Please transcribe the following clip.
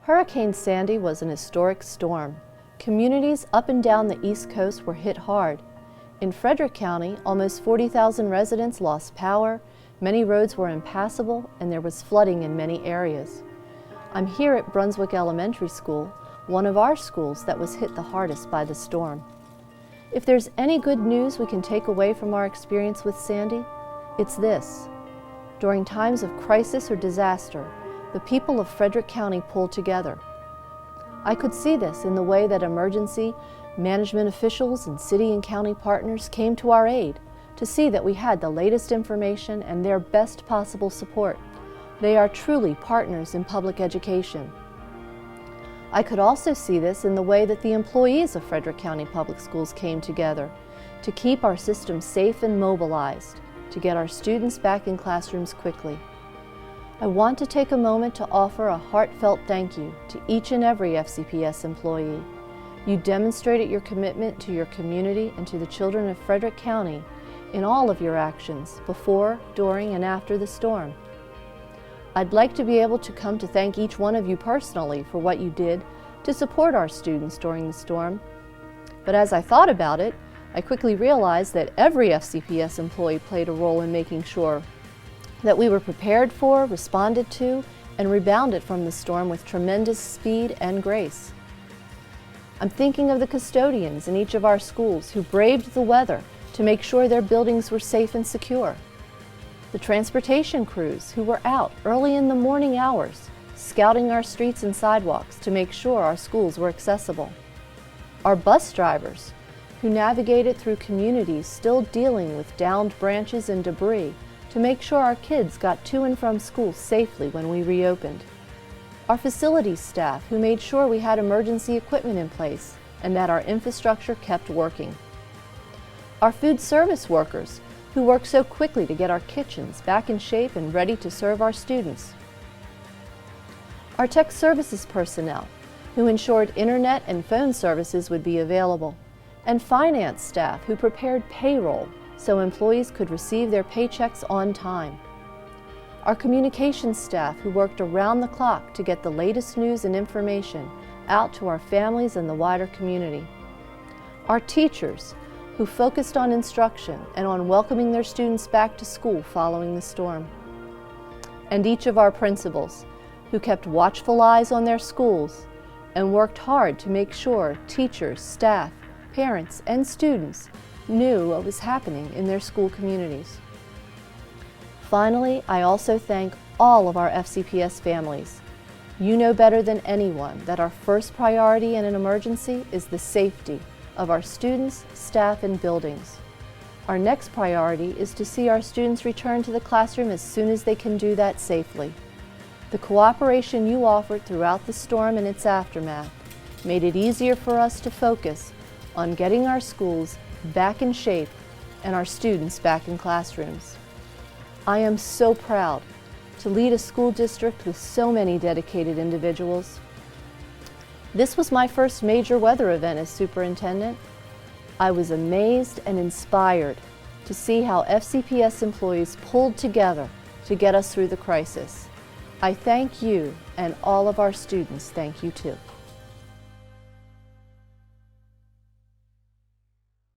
Hurricane Sandy was an historic storm. Communities up and down the East Coast were hit hard. In Frederick County, almost 40,000 residents lost power, many roads were impassable, and there was flooding in many areas. I'm here at Brunswick Elementary School, one of our schools that was hit the hardest by the storm. If there's any good news we can take away from our experience with Sandy, it's this. During times of crisis or disaster, the people of Frederick County pulled together. I could see this in the way that emergency management officials and city and county partners came to our aid to see that we had the latest information and their best possible support. They are truly partners in public education. I could also see this in the way that the employees of Frederick County Public Schools came together to keep our system safe and mobilized, to get our students back in classrooms quickly. I want to take a moment to offer a heartfelt thank you to each and every FCPS employee. You demonstrated your commitment to your community and to the children of Frederick County in all of your actions before, during, and after the storm. I'd like to be able to come to thank each one of you personally for what you did to support our students during the storm. But as I thought about it, I quickly realized that every FCPS employee played a role in making sure that we were prepared for, responded to, and rebounded from the storm with tremendous speed and grace. I'm thinking of the custodians in each of our schools who braved the weather to make sure their buildings were safe and secure. The transportation crews who were out early in the morning hours, scouting our streets and sidewalks to make sure our schools were accessible. Our bus drivers who navigated through communities still dealing with downed branches and debris to make sure our kids got to and from school safely when we reopened. Our facilities staff who made sure we had emergency equipment in place and that our infrastructure kept working. Our food service workers who worked so quickly to get our kitchens back in shape and ready to serve our students. Our tech services personnel who ensured internet and phone services would be available. And finance staff who prepared payroll so employees could receive their paychecks on time. Our communications staff who worked around the clock to get the latest news and information out to our families and the wider community. Our teachers who focused on instruction and on welcoming their students back to school following the storm. And each of our principals who kept watchful eyes on their schools and worked hard to make sure teachers, staff, parents, and students knew what was happening in their school communities. Finally, I also thank all of our FCPS families. You know better than anyone that our first priority in an emergency is the safety of our students, staff, and buildings. Our next priority is to see our students return to the classroom as soon as they can do that safely. The cooperation you offered throughout the storm and its aftermath made it easier for us to focus on getting our schools back in shape and our students back in classrooms. I am so proud to lead a school district with so many dedicated individuals. This was my first major weather event as superintendent. I was amazed and inspired to see how FCPS employees pulled together to get us through the crisis. I thank you, and all of our students thank you too.